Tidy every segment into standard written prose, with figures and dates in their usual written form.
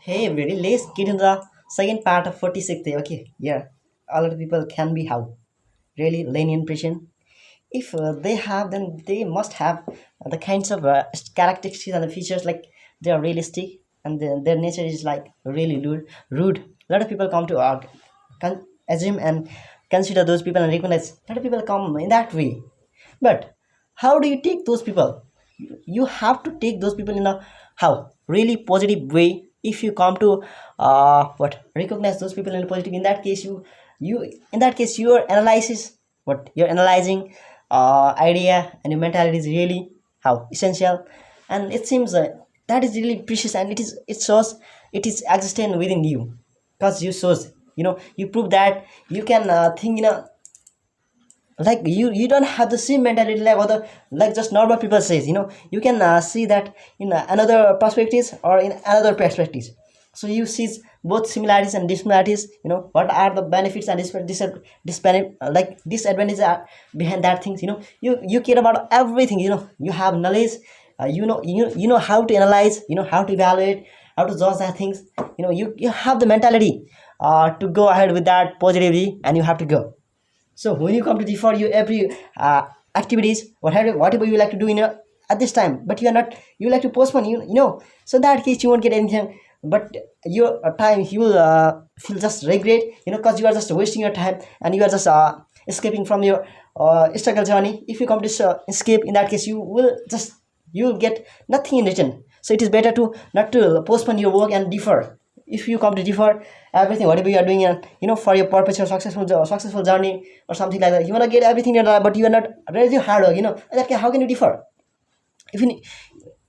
Hey, everybody, let's get into the second part of 46th day. Okay, yeah, a lot of people can be how really lenient patient. If they have, then they must have the kinds of characteristics and the features like they are realistic and their nature is like really rude. Rude. A lot of people come to assume and consider those people and recognize. A lot of people come in that way. But how do you take those people? You have to take those people in a how really positive way. If you come to what recognize those people in a positive, in that case you in that case your analysis what you're analyzing idea and your mentality is really how essential, and it seems that is really precious, and it shows it is existent within you because you shows you prove that you can think in a like you don't have the same mentality like other like just normal people says, you can see that in another perspectives or in another perspectives. So you see both similarities and dissimilarities, what are the benefits and like disadvantages are behind that things, you care about everything, you have knowledge, you know how to analyze, how to evaluate, how to judge that things, you have the mentality to go ahead with that positively, and you have to go. So when you come to defer your every activities, whatever you like to do at this time, but you are not, you like to postpone, so in that case you won't get anything. But your time you will feel just regret, because you are just wasting your time and you are just escaping from your struggle journey. If you come to escape, in that case you will get nothing in return. So it is better to not to postpone your work and defer. If you come to defer everything whatever you are doing, and for your purpose or successful journey or something like that, you want to get everything in your life, but you are not ready to hard work, how can you defer? If you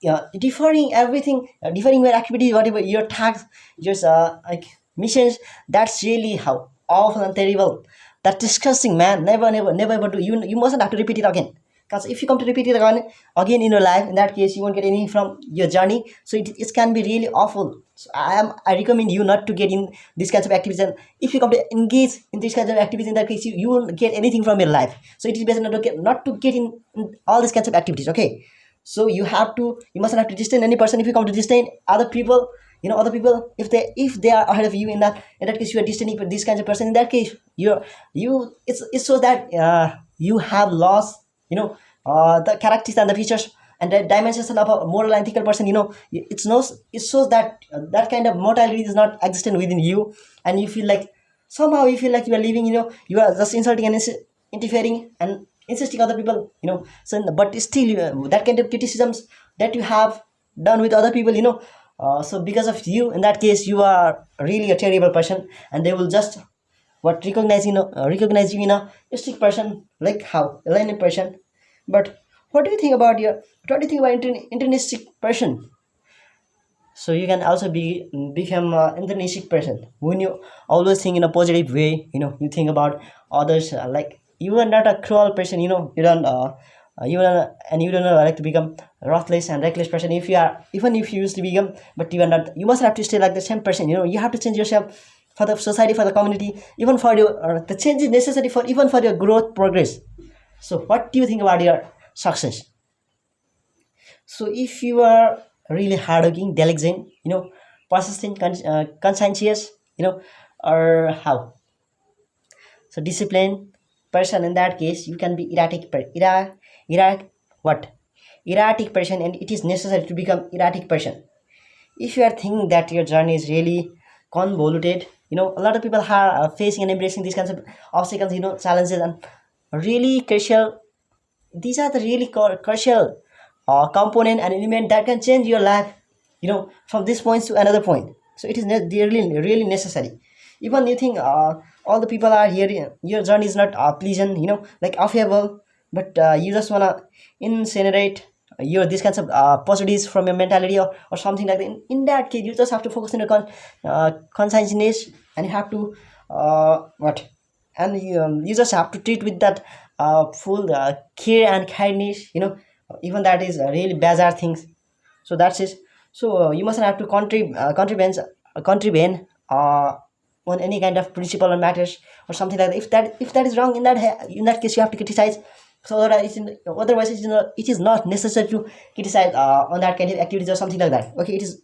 yeah, deferring everything, deferring your activity, whatever your tasks, just like missions, that's really how awful and terrible. That's disgusting, man. Never ever do. You mustn't have to repeat it again. Because if you come to repeat it again in your life, in that case, you won't get anything from your journey. So it can be really awful. So I recommend you not to get in these kinds of activities. And if you come to engage in these kinds of activities, in that case, you won't get anything from your life. So it is better not to get in all these kinds of activities. Okay, so you mustn't have to disdain any person. If you come to disdain other people, other people, if they are ahead of you, in that case you are disdaining for this kinds of person. In that case it's so that you have lost, the characteristics and the features and the dimensions of a moral and ethical person. It shows that that kind of mortality is not existent within you, and you feel like somehow you feel like you are living, you are just insulting and interfering and insisting other people, so but still that kind of criticisms that you have done with other people, so because of you, in that case you are really a terrible person, and they will just what recognize, recognize you in a strict person, like how aligned person. But what do you think about internistic person? So you can also become an enthusiastic person when you always think in a positive way, you think about others, like you are not a cruel person, you don't like to become ruthless and reckless person. If you are, even if you used to become, but you are not, you must have to stay like the same person, you have to change yourself for the society, for the community, even for your the change is necessary for even for your growth progress. So what do you think about your success? So if you are really hardworking, diligent, persistent, conscientious, or how? So disciplined person, in that case, you can be what? Erratic person, and it is necessary to become erratic person. If you are thinking that your journey is really convoluted, a lot of people are facing and embracing these kinds of obstacles, challenges, and really crucial. These are the really crucial component and element that can change your life, from this point to another point. So it is really necessary. Even you think all the people are here, your journey is not pleasant, like affable, but you just want to incinerate your these kinds of positives from your mentality, or something like that. In that case, you just have to focus on your consciousness, and you have to what and you just have to treat with that full care and kindness, even that is really bizarre things. So that's it. So you mustn't have to contribute on any kind of principle or matters or something like that. If that is wrong, in that case you have to criticize. So otherwise it is not necessary to criticize on that kind of activities or something like that. Okay, it is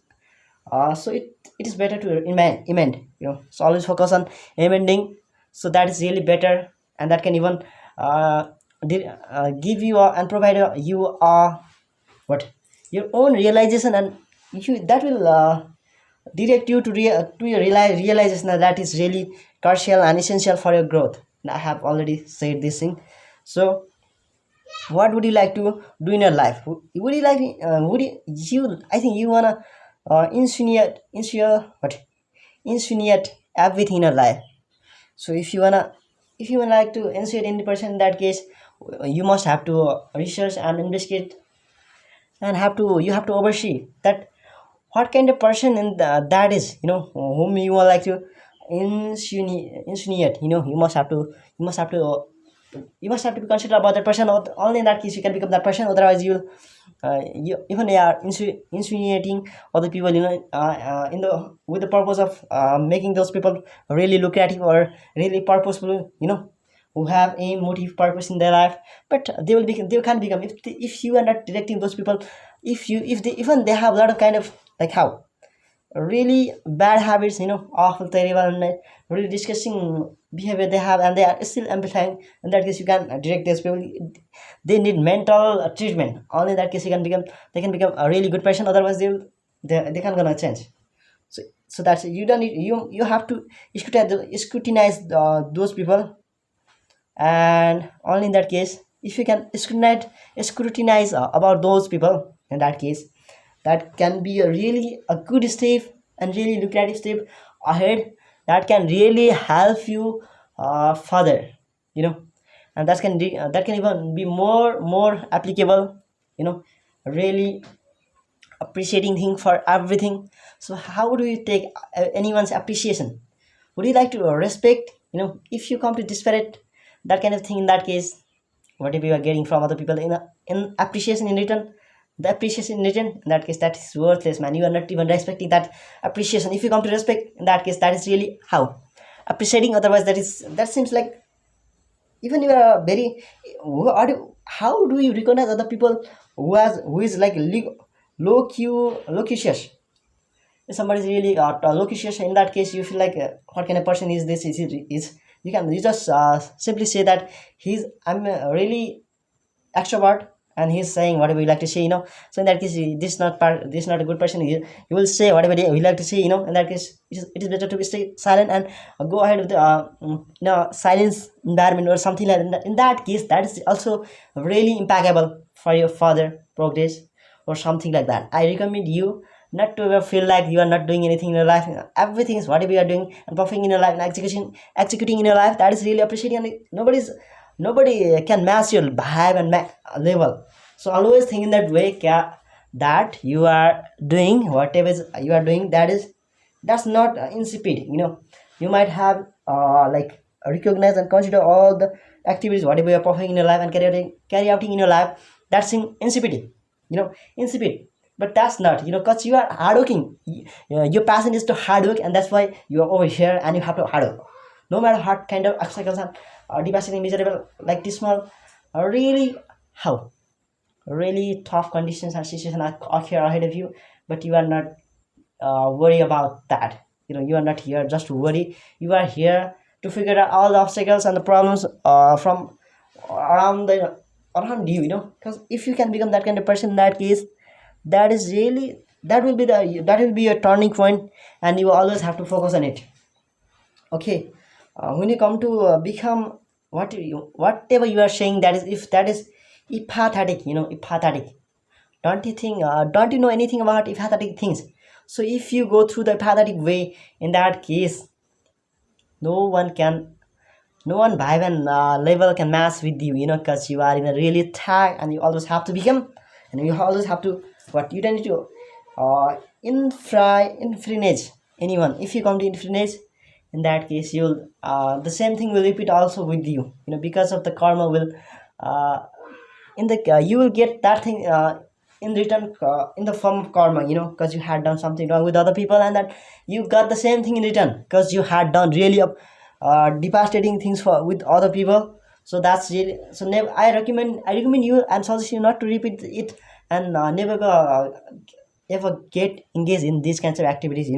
So it is better to amend, so always focus on amending. So that is really better, and that can even give you and provide you what your own realization, and that will direct you to your realization that is really crucial and essential for your growth. And I have already said this thing. So what would you like to do in your life? Would you like would you I think you wanna insinuate everything in your life. So if you wanna like to insinuate any person, in that case you must have to research and investigate, and you have to oversee that what kind of person in that is, whom you would like to insinuate. You must have to you must have to be considerate about that person. Only in that case you can become that person. Otherwise you even they are insinuating other people, in the with the purpose of making those people really lucrative or really purposeful, who have a motive purpose in their life. But they can become, if you are not directing those people, if they even they have a lot of kind of like how really bad habits, awful, terrible, and really disgusting behavior they have, and they are still amplifying. In that case, you can direct these people. They need mental treatment. Only in that case, they can become a really good person. Otherwise, they can't gonna change. So that's it. You don't need you have to scrutinize those people, and only in that case, if you can scrutinize about those people, in that case that can be a really a good step and really lucrative step ahead, that can really help you further, you know and that can even be more applicable, you know really appreciating thing for everything. So how do you take anyone's appreciation? Would you like to respect, if you come to disparate that kind of thing, in that case whatever you are getting from other people in appreciation in return, the appreciation in return, in that case that is worthless, man. You are not even respecting that appreciation. If you come to respect, in that case that is really how appreciating. Otherwise that seems like even you are very how do you recognize other people who is like loquacious? If somebody is really loquacious, in that case you feel like what kind of person is this? Is you just simply say that I'm really extrovert, and he's saying whatever you like to say, so in that case this is not a good person. You will say whatever you like to say, in that case it is better to stay silent and go ahead with the silence environment or something like that. In that case that is also really impeccable for your further progress or something like that. I recommend you not to ever feel like you are not doing anything in your life. Everything is whatever you are doing and performing in your life and executing in your life, that is really appreciating, and nobody can match your vibe and level. So always think in that way, that you are doing whatever you are doing, that's not insipid. You might have like recognize and consider all the activities whatever you are performing in your life and carry out in your life. That's insipid, insipid. But that's not, because you are hardworking. Your passion is to hard work, and that's why you are over here and you have to hard work. No matter what kind of obstacles and devastating, miserable, like this small, really how really tough conditions and situations are here ahead of you, but you are not worry about that. You are not here just to worry. You are here to figure out all the obstacles and the problems from around the around you. Because if you can become that kind of person, in that case, that will be your turning point, and you always have to focus on it. Okay, when you come to become whatever you are saying, that is, if that is empathetic, empathetic. Don't you know anything about empathetic things? So if you go through the empathetic way, in that case no one can no one vibe and level can match with you, because you are in a really tag, and you always have to become, and you always have to what you don't need to infringe anyone. If you come to infringe, in that case you'll the same thing will repeat also with you, because of the karma will in the you will get that thing in return, in the form of karma, because you had done something wrong with other people, and that you got the same thing in return because you had done really devastating things for with other people. So that's really, so I recommend you and suggest you not to repeat it, and never go ever get engaged in these kinds of activities,